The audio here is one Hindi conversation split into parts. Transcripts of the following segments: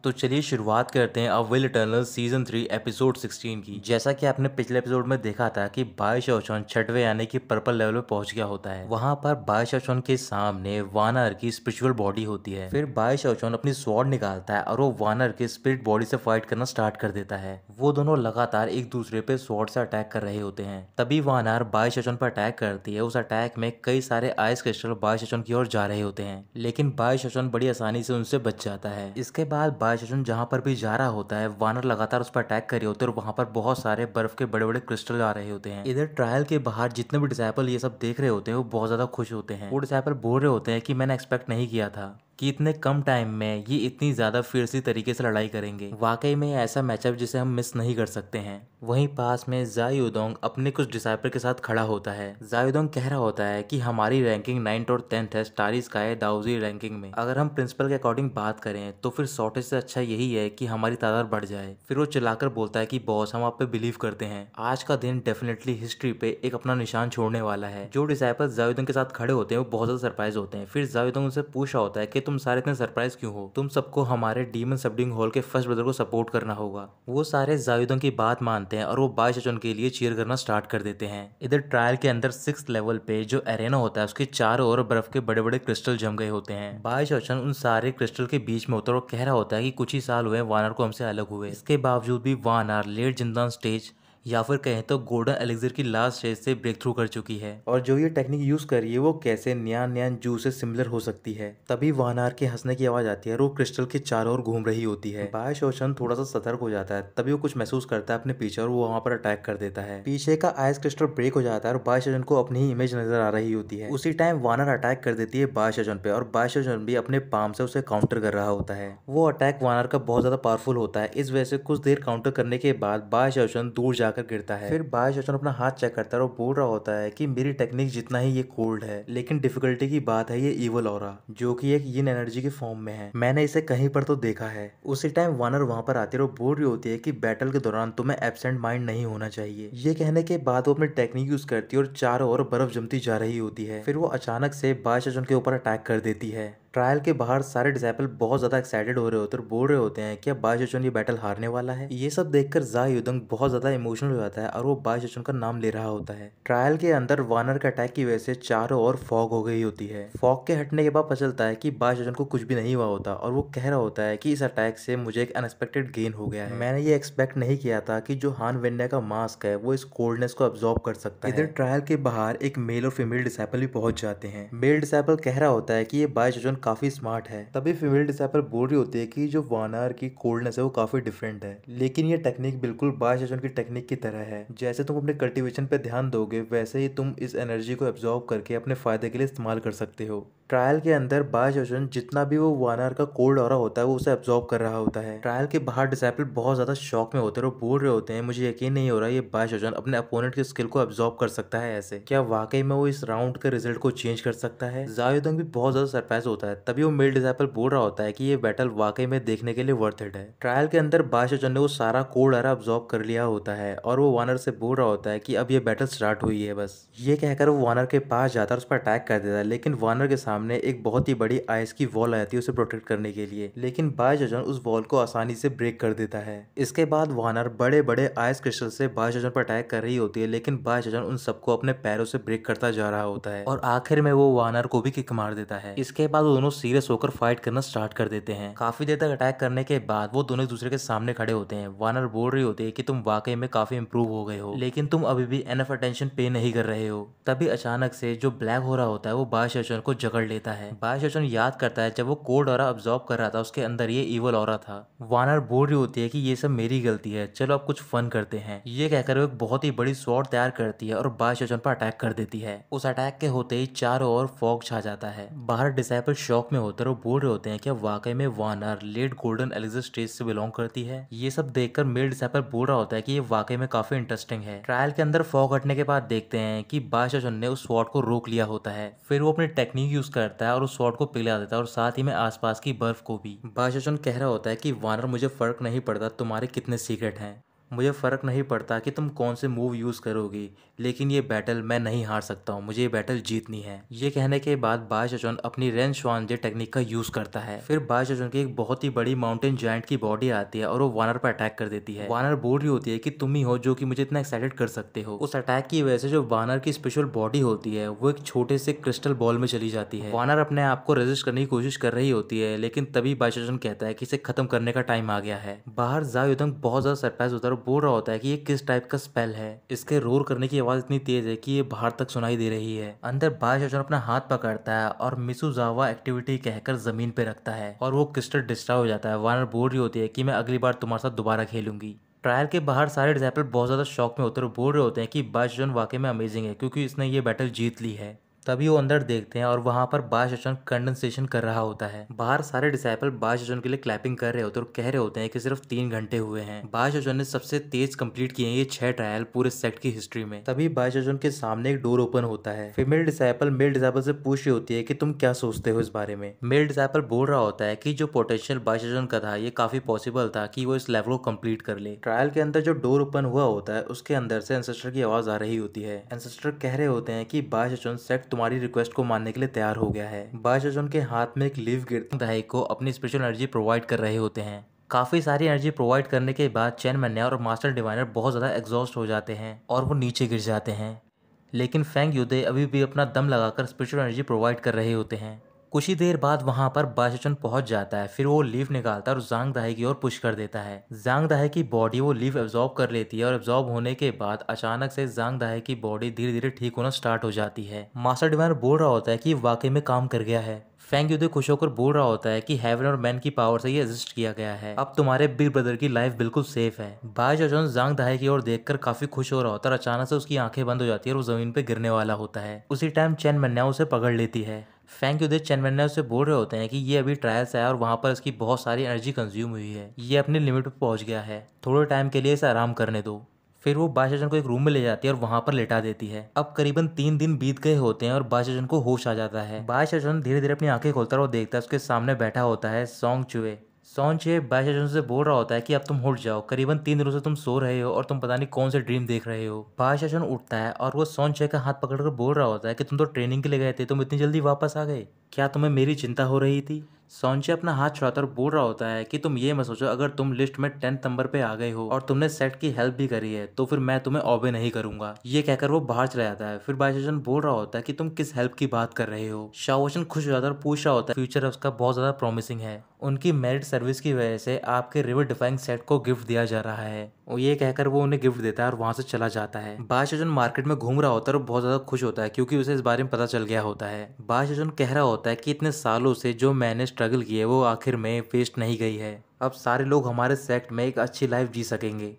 तो चलिए शुरुआत करते हैं अब विल इटर्नल सीजन 3 एपिसोड 16 की। जैसा कि आपने पिछले एपिसोड में देखा था कि बाय शोचोन छठवें यानी कि पर्पल लेवल में पहुंच गया होता है। वहां पर बाय शोचोन के सामने वानर की स्पिरिचुअल बॉडी होती है। फिर बाय शोचोन अपनी स्वॉर्ड निकालता है और वो वानर के स्पिरिट बॉडी से फाइट करना स्टार्ट कर देता है। वो दोनों लगातार एक दूसरे पे स्वॉर्ड से अटैक कर रहे होते हैं। तभी वानर बाय शोचोन पर अटैक करती है। उस अटैक में कई सारे आइस क्रिस्टल बाय शोचोन की ओर जा रहे होते हैं, लेकिन बाय शोचोन बड़ी आसानी से उनसे बच जाता है। इसके बाद बाय शोचोन जहां पर भी जा रहा होता है, वानर लगातार उस पर अटैक कर रहे होते हैं और वहां पर बहुत सारे बर्फ के बड़े बड़े क्रिस्टल आ रहे होते हैं। इधर ट्रायल के बाहर जितने भी डिसाइपल ये सब देख रहे होते हैं वो बहुत ज्यादा खुश होते हैं। वो डिसाइपल बोल रहे होते हैं कि मैंने एक्सपेक्ट नहीं किया था कि इतने कम टाइम में ये इतनी ज्यादा फियर्सली तरीके से लड़ाई करेंगे। वाकई में ऐसा मैचअप जिसे हम मिस नहीं कर सकते हैं। वहीं पास में जा युडोंग अपने कुछ डिसाइपल के साथ खड़ा होता है। जा युडोंग कह रहा होता है कि हमारी रैंकिंग 9th और 10th है स्टारी स्काई दाउजी रैंकिंग में। अगर हम प्रिंसिपल के अकॉर्डिंग बात करें तो फिर शॉर्टेज से अच्छा यही है कि हमारी तादाद बढ़ जाए। फिर वो चिल्लाकर बोलता है कि बॉस हम आप पे बिलीव करते हैं। आज का दिन डेफिनेटली हिस्ट्री पे एक अपना निशान छोड़ने वाला है। जो डिसाइपल जा युडोंग के साथ खड़े होते हैं वो बहुत ज्यादा सरप्राइज होते हैं। फिर जा युडोंग उनसे पूछ रहा होता है कि तुम सारे इतने सरप्राइज क्यों हो? तुम सबको हमारे डीमन सबडिंग हॉल के फर्स्ट ब्रदर को सपोर्ट करना होगा। वो सारे जा युडोंग की बात मानते हैं और वो बाय शोचोन के लिए चीयर करना स्टार्ट कर देते हैं। इधर ट्रायल के अंदर 6th लेवल पे जो एरेना होता है उसके चारों ओर बर्फ के बड़े बड़े क्रिस्टल जम गए होते हैं। बाय शोचोन उन सारे क्रिस्टल के बीच में होता है और कह रहा होता है कि कुछ ही साल हुए वानर को हमसे अलग हुए। इसके बावजूद भी वानर लेट जिंदान स्टेज या फिर कहें तो गोल्डन एलिक्सिर की लास्ट स्टेज से ब्रेक थ्रू कर चुकी है। और जो ये टेक्निक यूज कर रही है वो कैसे न्यान न्यान जू से सिमिलर हो सकती है। तभी वानर के हंसने की आवाज आती है और वो क्रिस्टल के चारों ओर घूम रही होती है। बाय शोचोन थोड़ा सा सतर्क हो जाता है। तभी वो कुछ महसूस करता है अपने पीछे और वो वहां पर अटैक कर देता है। पीछे का आइस क्रिस्टल ब्रेक हो जाता है और बाय शोचोन को अपनी ही इमेज नजर आ रही होती है। उसी टाइम वानर अटैक कर देती है बाय शोचोन पे और बाय शोचोन भी अपने पाम से उसे काउंटर कर रहा होता है। वो अटैक वानर का बहुत ज्यादा पावरफुल होता है। इस वजह से कुछ देर काउंटर करने के बाद बाय शोचोन दूर जाकर गिरता है। फिर बाय शोचोन अपना हाथ चेक करता है और बोल रहा होता है कि मेरी टेक्निक जितना ही ये कोल्ड है, लेकिन डिफिकल्टी की बात है ये इवल ऑरा जो कि एक यिन एनर्जी की फॉर्म में है। मैंने इसे कहीं पर तो देखा है। उसी टाइम वानर वहां पर आती है और बोल रही होती है कि बैटल के दौरान तुम्हें एब्सेंट माइंड नहीं होना चाहिए। ये कहने के बाद वो अपनी टेक्निक यूज करती है और चारों ओर बर्फ जमती जा रही होती है। फिर वो अचानक से बाय शोचोन के ऊपर अटैक कर देती है। ट्रायल के बाहर सारे डिसाइपल बहुत ज्यादा एक्साइटेड हो रहे होते हैं और बोल रहे होते हैं कि अब बाय शोचोन ये बैटल हारने वाला है। ये सब देखकर जा युडोंग बहुत ज्यादा इमोशनल हो जाता है और वो बाय शोचोन का नाम ले रहा होता है। ट्रायल के अंदर वानर के अटैक की वजह से चारों ओर फॉग हो गई होती है। फॉग के हटने के बाद पता चलता है कि बाय शोचोन को कुछ भी नहीं हुआ होता और वो कह रहा होता है कि इस अटैक से मुझे एक अनएक्सपेक्टेड गेन हो गया है। मैंने ये एक्सपेक्ट नहीं किया था कि जो हान वेन्या का मास्क है वो इस कोल्डनेस को अब्सॉर्ब कर सकता है। इधर ट्रायल के बाहर एक मेल और फीमेल डिसाइपल भी पहुंच जाते हैं। मेल डिसाइपल कह रहा होता है कि ये बाय शोचोन काफी स्मार्ट है। तभी फीमेल डिसाइपल बोल रही होती है कि जो वानर की कोल्डनेस है वो काफी डिफरेंट है, लेकिन ये टेक्निक बिल्कुल बाय शोचोन की टेक्निक की तरह है। जैसे तुम अपने कल्टीवेशन पे ध्यान दोगे वैसे ही तुम इस एनर्जी को एब्जॉर्ब करके अपने फायदे के लिए इस्तेमाल कर सकते हो। ट्रायल के अंदर बाय शोचोन जितना भी वो वानर का कोल्ड ऑरा होता है वो उसे एब्जॉर्ब कर रहा होता है। ट्रायल के बाहर डिसाइपल बहुत ज्यादा शॉक में होते हैं और बोल रहे होते हैं मुझे यकीन नहीं हो रहा ये बाय शोचोन अपने अपोनेंट की स्किल को एब्जॉर्ब कर सकता है। ऐसे क्या वाकई में वो इस राउंड के रिजल्ट को चेंज कर सकता है? जा युडोंग भी बहुत ज्यादा सरप्राइज होता है। तभी वो मेल डिसाइपल बोल रहा होता है कि ये बैटल वाकई में देखने के लिए वर्थ इट है। ट्रायल के अंदर बाय शोचोन ने वो सारा कोल्ड ऑरा एब्जॉर्ब कर लिया होता है और वो वानर से बोल रहा होता है कि अब ये बैटल स्टार्ट हुई है बस। ये कहकर वो वानर के पास जाता है और उस पर अटैक कर देता है, लेकिन वानर के सामने एक बहुत ही बड़ी आइस की वॉल आ जाती है उसे प्रोटेक्ट करने के लिए, लेकिन बाय शोचोन उस वॉल को आसानी से ब्रेक कर देता है। इसके बाद वानर बड़े बड़े आइस क्रिस्टल से बाय शोचोन पर अटैक कर रही होती है, लेकिन बाय शोचोन उन सबको अपने पैरों से ब्रेक करता जा रहा होता है और आखिर में वो वानर को भी किक मार देता है। इसके बाद वो दोनों सीरियस होकर फाइट करना स्टार्ट कर देते हैं। काफी देर तक अटैक करने के बाद वो दोनों एक दूसरे के सामने खड़े होते हैं। वानर बोल रही होती है कि तुम वाकई में काफी इंप्रूव हो गए हो, लेकिन तुम अभी भी एनफ अटेंशन पे नहीं कर रहे हो। तभी अचानक से जो ब्लैक हो रहा होता है वो बाय शोचोन को जकड़ लेता है। बाय शोचोन याद करता है जब वो कोल्ड ऑरा अब्सॉर्ब कर रहा था उसके अंदर ये इवल ऑरा था। वानर बोल रही होती है कि ये सब मेरी गलती है, चलो अब कुछ फन करते हैं। ये कहकर वो एक बहुत ही बड़ी स्वॉर्ड तैयार करती है और बाय शोचोन पर अटैक कर देती है। उस अटैक के होते ही चारों ओर फॉग छा जाता है। बाहर डिसाइपल शॉक में होते हैं और बोल रहे होते हैं कि वाकई में वानर लेट गोल्डन एलिक्सिर स्टेज से बिलोंग करती है। ये सब देखकर मेल डिसाइपल बोल रहा होता है कि ये वाकई में काफी इंटरेस्टिंग है। ट्रायल के अंदर फॉग हटने के बाद देखते हैं कि बाय शोचोन ने उस स्वॉर्ड को रोक लिया होता है। फिर वो अपनी टेक्निक यूज करता है और उस स्वॉर्ड को पिघला देता है और साथ ही में आसपास की बर्फ को भी। बाय शोचोन कह रहा होता है कि वानर मुझे फर्क नहीं पड़ता तुम्हारे कितने सीक्रेट हैं, मुझे फ़र्क नहीं पड़ता कि तुम कौन से मूव यूज़ करोगी, लेकिन ये बैटल मैं नहीं हार सकता हूँ, मुझे ये बैटल जीतनी है। ये कहने के बाद बाय सेचुन अपनी रेन श्वानजे टेक्निक का यूज़ करता है। फिर बाय सेचुन की एक बहुत ही बड़ी माउंटेन जायंट की बॉडी आती है और वो वानर पर अटैक कर देती है। वानर बोल रही होती है कि तुम ही हो जो कि मुझे इतना एक्साइटेड कर सकते हो। उस अटैक की वजह से जो वानर की स्पेशल बॉडी होती है वो एक छोटे से क्रिस्टल बॉल में चली जाती है। वानर अपने आप को रेजिस्ट करने की कोशिश कर रही होती है, लेकिन तभी बाय सेचुन कहता है कि इसे खत्म करने का टाइम आ गया है। बाहर ज़ाओ युदोंग बहुत ज्यादा सरप्राइज होता है और बोल रहा होता है कि ये किस टाइप का स्पेल है। इसके रोर करने की आवाज इतनी तेज है कि ये बाहर तक सुनाई दे रही है। अंदर बाय सेचुन अपना हाथ पकड़ता है और मिसुजावा एक्टिविटी कहकर जमीन पे रखता है और वो क्रिस्टल डिस्ट्रॉय हो जाता है। वानर बोल रही होती है कि मैं अगली बार तुम्हारे साथ दोबारा खेलूंगी। ट्रायल के बाहर सारे डिसाइपल बहुत ज़्यादा शॉक में होते हैं और बोल रहे होते हैं कि बाय सेचुन वाकई में अमेजिंग है क्योंकि इसने ये बैटल जीत ली है। तभी वो अंदर देखते हैं और वहां पर बाय सेचुन कंडेंसेशन कर रहा होता है। बाहर सारे डिसाइपल बाय सेचुन के लिए क्लैपिंग कर रहे होते हैं और कह रहे होते हैं कि सिर्फ 3 घंटे हुए हैं। बाय सेचुन ने सबसे तेज कंप्लीट किए हैं ये 6 ट्रायल पूरे सेट की हिस्ट्री में। तभी बाय सेचुन के सामने एक डोर ओपन होता है। फीमेल डिसाइपल मेल डिसाइपल से पूछ रही होती है कि तुम क्या सोचते हो इस बारे में। मेल डिसाइपल बोल रहा होता है कि जो पोटेंशियल बाय सेचुन का था ये काफी पॉसिबल था कि वो इस लेवल को कंप्लीट कर ले। ट्रायल के अंदर जो डोर ओपन हुआ होता है उसके अंदर से एंसेस्टर की आवाज आ रही होती है। एंसेस्टर कह रहे होते हैं कि बाय सेचुन सेट तुम्हारी रिक्वेस्ट को मानने के लिए तैयार हो गया है। बाय सेचुन के हाथ में एक लीफ गिरती दाई को अपनी स्पेशल एनर्जी प्रोवाइड कर रहे होते हैं। काफी सारी एनर्जी प्रोवाइड करने के बाद चैन मैन्या और मास्टर डिवाइनर बहुत ज्यादा एग्जॉस्ट हो जाते हैं और वो नीचे गिर जाते हैं। लेकिन फेंग युदे अभी भी अपना दम लगाकर स्पिरिचुअल एनर्जी प्रोवाइड कर रहे होते हैं। कुछ ही देर बाद वहां पर बाय सेचुन पहुंच जाता है। फिर वो लीफ निकालता है और जांग दाहे की ओर पुश कर देता है। जांग दाहे की बॉडी वो लीफ एब्जॉर्ब कर लेती है और एब्जॉर्ब होने के बाद अचानक से जांग दाहे की बॉडी धीरे धीरे ठीक होना स्टार्ट हो जाती है। मास्टर डिवाइनर बोल रहा होता है कि वाकई में काम कर गया है। फेंग युदे खुश होकर बोल रहा होता है कि हेवन और मैन की पावर से ये एग्जिस्ट किया गया है। अब तुम्हारे बिग ब्रदर की लाइफ बिल्कुल सेफ है। बाय सेचुन जांग दाहे की ओर देखकर काफी खुश हो रहा होता है और अचानक से उसकी आंखें बंद हो जाती है और वो जमीन पे गिरने वाला होता है। उसी टाइम चैन मैन्या उसे पकड़ लेती है। फेंग युदे चैन मैन्या से बोल रहे होते हैं कि ये अभी ट्रायल्स है और वहां पर इसकी बहुत सारी एनर्जी कंज्यूम हुई है, ये अपनी लिमिट पे पहुंच गया है, थोड़े टाइम के लिए इसे आराम करने दो। फिर वो बाय सेचुन को एक रूम में ले जाती है और वहां पर लेटा देती है। अब करीबन 3 दिन बीत गए होते हैं और बाय सेचुन को होश आ जाता है। बाय सेचुन धीरे धीरे अपनी आंखें खोलता है और देखता है उसके सामने बैठा होता है सोंग चुए। सोंग चुए बाय सेचुन से बोल रहा होता है कि अब तुम उठ जाओ, करीबन 3 दिनों से तुम सो रहे हो और तुम पता नहीं कौन से ड्रीम देख रहे हो। बाय सेचुन उठता है और वो सोंग चुए का हाथ पकड़कर बोल रहा होता है कि तुम तो ट्रेनिंग के लिए गए थे, तुम इतनी जल्दी वापस आ गए, क्या तुम्हें मेरी चिंता हो रही थी। सोंचे अपना हाथ छुड़ाकर बोल रहा होता है कि तुम ये मत सोचो, अगर तुम लिस्ट में 10th नंबर पे आ गए हो और तुमने सेट की हेल्प भी करी है तो फिर मैं तुम्हें ऑबे नहीं करूंगा। ये कहकर वो बाहर चला जाता है। फिर बाय सेचुन बोल रहा होता है कि तुम किस हेल्प की बात कर रहे हो। शाओशन खुश हो जाता है और पूछ रहा होता है फ्यूचर उसका बहुत ज्यादा प्रॉमिसिंग है, उनकी मेरिट सर्विस की वजह से आपके रिवर डिफाइंग सेट को गिफ्ट दिया जा रहा है। और ये कहकर वो उन्हें गिफ्ट देता है और वहां से चला जाता है। बाय सेचुन मार्केट में घूम रहा होता है और बहुत ज्यादा खुश होता है क्योंकि उसे इस बारे में पता चल गया होता है। बाय सेचुन कह रहा होता है कि इतने सालों से जो मैंने स्ट्रगल की है वो आखिर में वेस्ट नहीं गई है, अब सारे लोग हमारे सेक्ट में एक अच्छी लाइफ जी सकेंगे।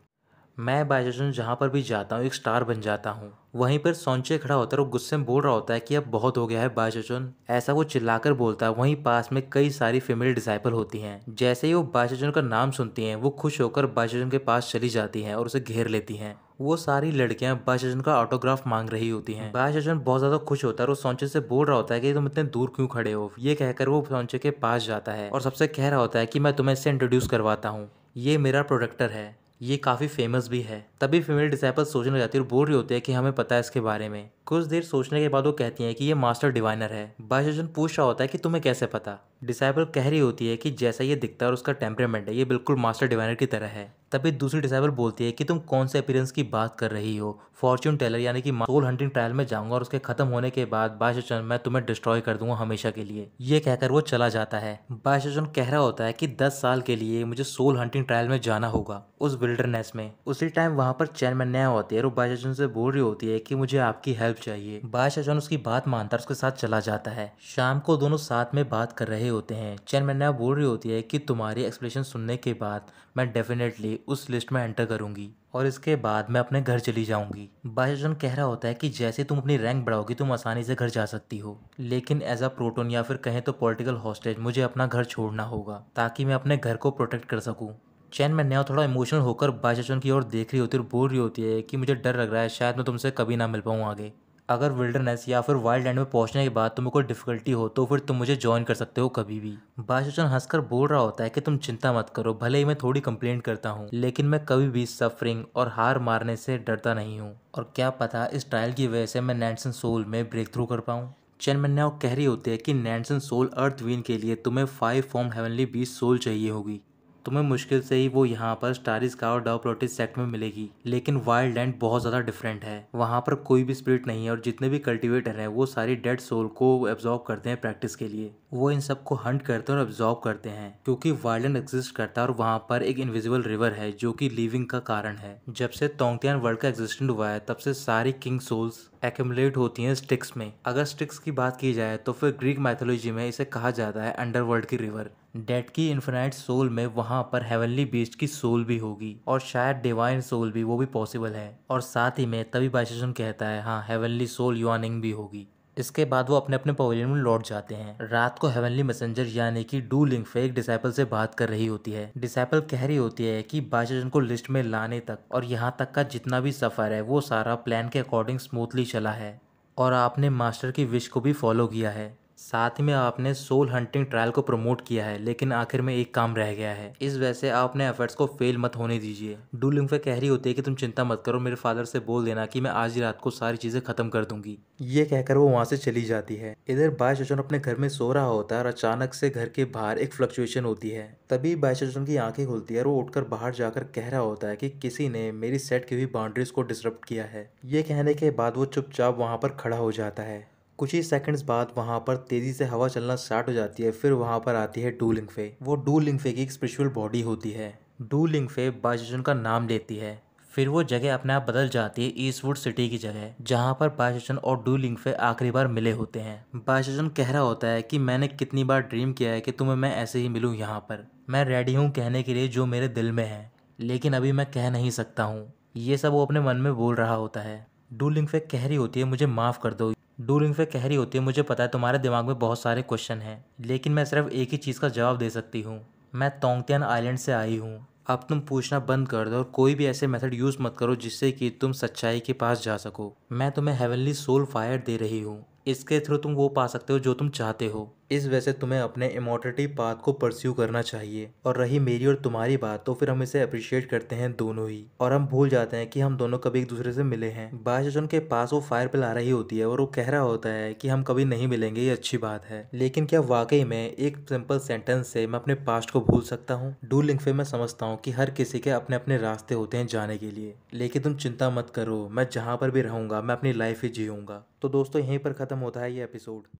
मैं बाय सेचुन जहाँ पर भी जाता हूँ एक स्टार बन जाता हूँ। वहीं पर सोंचे खड़ा होता है और गुस्से में बोल रहा होता है कि अब बहुत हो गया है बाय सेचुन, ऐसा वो चिल्लाकर बोलता है। वहीं पास में कई सारी फीमेल डिसाइपल होती हैं। जैसे ही वो बाय सेचुन का नाम सुनती हैं वो खुश होकर बाय सेचुन के पास चली जाती हैं और उसे घेर लेती हैं। वो सारी लड़कियां बाय सेचुन का ऑटोग्राफ मांग रही होती हैं। बाय सेचुन बहुत ज्यादा खुश होता है और वो सोंचे से बोल रहा होता है कि तुम इतने दूर क्यों खड़े हो। ये कहकर वो सोंचे के पास जाता है और सबसे कह रहा होता है कि मैं तुम्हें इससे इंट्रोड्यूस करवाता हूँ, ये मेरा प्रोटेक्टर है, ये काफी फेमस भी है। तभी फीमेल डिसाइपल सोचने लग जाती है और बोल रही होती है कि हमें पता है इसके बारे में। कुछ देर सोचने के बाद वो कहती है कि ये मास्टर डिवाइनर है। बाय सेचुन पूछ रहा होता है कि तुम्हें कैसे पता। डिसाइपल कह रही होती है कि जैसा ये दिखता है और उसका टेम्परामेंट है ये बिल्कुल मास्टर डिवाइनर की तरह है। तभी दूसरी डिसाइपल बोलती है कि तुम कौन से अपीयरेंस की बात कर रही हो। फॉर्च्यून टेलर यानी कि सोल हंटिंग ट्रायल में जाऊंगा और उसके खत्म होने के बाद बाय सेचुन मैं तुम्हें डिस्ट्रॉय कर दूंगा हमेशा के लिए। ये कहकर वो चला जाता है। बाय सेचुन कह रहा होता है कि 10 साल के लिए मुझे सोल हंटिंग ट्रायल में जाना होगा उस विल्डरनेस में। उसी टाइम वहां पर चैन मैन्या होती है और बाय सेचुन से बोल रही होती है कि मुझे आपकी हेल्प चाहिए। बाय सेचुन उसकी बात मानता है उसके साथ चला जाता है। शाम को दोनों साथ में बात कर रहे होते हैं। चैन मैन्या बोल रही होती है कि तुम्हारी एक्सप्लेनेशन सुनने के बाद मैं डेफिनेटली उस लिस्ट में एंटर करूंगी और इसके बाद मैं अपने घर चली जाऊंगी। बाय सेचुन कह रहा होता है कि जैसे तुम अपनी रैंक बढ़ाओगी तुम आसानी से घर जा सकती हो, लेकिन एज अ प्रोटोन या फिर कहें तो पॉलिटिकल हॉस्टेज मुझे अपना घर छोड़ना होगा ताकि मैं अपने घर को प्रोटेक्ट कर सकूं। चैन मैन्या थोड़ा इमोशनल होकर बाय सेचुन की ओर देख रही होती है और बोल रही होती है कि मुझे डर लग रहा है शायद मैं तुमसे कभी ना मिल पाऊँ आगे। अगर विल्डरनेस या फिर वाइल्ड लैंड में पहुंचने के बाद तुम्हें कोई डिफिकल्टी हो तो फिर तुम मुझे ज्वाइन कर सकते हो कभी भी। बाशोचन हंसकर बोल रहा होता है कि तुम चिंता मत करो, भले ही मैं थोड़ी कंप्लेंट करता हूँ लेकिन मैं कभी भी सफरिंग और हार मारने से डरता नहीं हूँ। और क्या पता इस ट्रायल की वजह से मैं नैंसन सोल में ब्रेक थ्रू कर पाऊँ। चैन मैन्याओ कह रही होती है कि नैंसन सोल अर्थ वीन के लिए तुम्हें 5 फॉर्म हेवनली बीस्ट सोल चाहिए होगी। तुम्हें मुश्किल से ही वो यहाँ पर स्टारी स्काई और डाउप्लोटिस सेक्ट में मिलेगी, लेकिन वाइल्ड लैंड बहुत ज़्यादा डिफरेंट है। वहाँ पर कोई भी स्पिरिट नहीं है और जितने भी कल्टीवेटर हैं वो सारी डेड सोल को एब्जॉर्ब करते हैं प्रैक्टिस के लिए। वो इन सबको हंट करते हैं और एब्जॉर्ब करते हैं क्योंकि वाइल्ड लैंड एग्जिस्ट करता है और वहाँ पर एक इनविजिबल रिवर है जो कि लिविंग का कारण है। जब से तोंगतियान वर्ल्ड का एग्जिस्टेंट हुआ है तब से सारी किंग सोल्स एक्यूमुलेट होती हैं स्टिक्स में। अगर स्टिक्स की बात की जाए तो फिर ग्रीक मैथोलॉजी में इसे कहा जाता है अंडरवर्ल्ड की रिवर। डेड की इन्फिनाइट सोल में वहाँ पर हेवनली बीस्ट की सोल भी होगी और शायद डिवाइन सोल भी, वो भी पॉसिबल है। और साथ ही में तभी बाइशेशन कहता है हाँ हेवनली सोल युआनिंग भी होगी। इसके बाद वो अपने अपने पवेलियन में लौट जाते हैं। रात को हेवनली मैसेंजर यानी कि डू लिंगफे एक डिसाइपल से बात कर रही होती है। डिसाइपल कह रही होती है कि बाइशेशन को लिस्ट में लाने तक और यहाँ तक का जितना भी सफ़र है वो सारा प्लान के अकॉर्डिंग स्मूथली चला है और आपने मास्टर की विश को भी फॉलो किया है। साथ ही में आपने सोल हंटिंग ट्रायल को प्रमोट किया है, लेकिन आखिर में एक काम रह गया है। इस वजह से आप अपने एफर्ट्स को फेल मत होने दीजिए। डू लिंगफे कह रही होती है कि तुम चिंता मत करो, मेरे फादर से बोल देना कि मैं आज ही रात को सारी चीज़ें खत्म कर दूंगी। ये कहकर वो वहाँ से चली जाती है। इधर बाइशेशन अपने घर में सो रहा होता है और अचानक से घर के बाहर एक फ्लक्चुएशन होती है। तभी बाइशेशन की आंखें खुलती है और वो उठकर बाहर जाकर कह रहा होता है कि किसी ने मेरी सेट की हुई बाउंड्रीज को डिसरप्ट किया है। ये कहने के बाद वो चुपचाप वहाँ पर खड़ा हो जाता है। कुछ ही सेकंड्स बाद वहाँ पर तेज़ी से हवा चलना स्टार्ट हो जाती है। फिर वहाँ पर आती है डू लिंगफे। वो डू लिंगफे की एक स्पिरिचुअल बॉडी होती है। डू लिंगफे बाइशेशन का नाम लेती है। फिर वो जगह अपने आप बदल जाती है ईस्टवुड सिटी की जगह, जहाँ पर बाइशेशन और डू लिंगफे आखिरी बार मिले होते हैं। बाइशेशन कह रहा होता है कि मैंने कितनी बार ड्रीम किया है कि तुम्हें मैं ऐसे ही मिलूँ यहाँ पर। मैं रेडी हूँ कहने के लिए जो मेरे दिल में है, लेकिन अभी मैं कह नहीं सकता हूँ। ये सब वो अपने मन में बोल रहा होता है। डू लिंगफे कह रही होती है मुझे माफ़ कर दो। डू लिंगफे कह रही होती है मुझे पता है तुम्हारे दिमाग में बहुत सारे क्वेश्चन हैं, लेकिन मैं सिर्फ एक ही चीज़ का जवाब दे सकती हूँ। मैं तोंगतियान आइलैंड से आई हूँ। अब तुम पूछना बंद कर दो और कोई भी ऐसे मेथड यूज़ मत करो जिससे कि तुम सच्चाई के पास जा सको। मैं तुम्हें हेवनली सोल फायर दे रही हूँ, इसके थ्रू तुम वो पा सकते हो जो तुम चाहते हो। इस वजह से तुम्हें अपने इमॉर्टलिटी पाथ को परस्यू करना चाहिए। और रही मेरी और तुम्हारी बात, तो फिर हम इसे अप्रिशिएट करते हैं दोनों ही, और हम भूल जाते हैं कि हम दोनों कभी एक दूसरे से मिले हैं। बाइशेशन के पास वो फायर पिल आ रही होती है और वो कह रहा होता है कि हम कभी नहीं मिलेंगे, ये अच्छी बात है, लेकिन क्या वाकई में एक सिंपल सेंटेंस से मैं अपने पास्ट को भूल सकता हूँ? डू लिंगफे मैं समझता हूँ कि हर किसी के अपने अपने रास्ते होते हैं जाने के लिए, लेकिन तुम चिंता मत करो, मैं जहाँ पर भी रहूँगा मैं अपनी लाइफ ही जीऊँगा। तो दोस्तों यहीं पर ख़त्म होता है ये एपिसोड।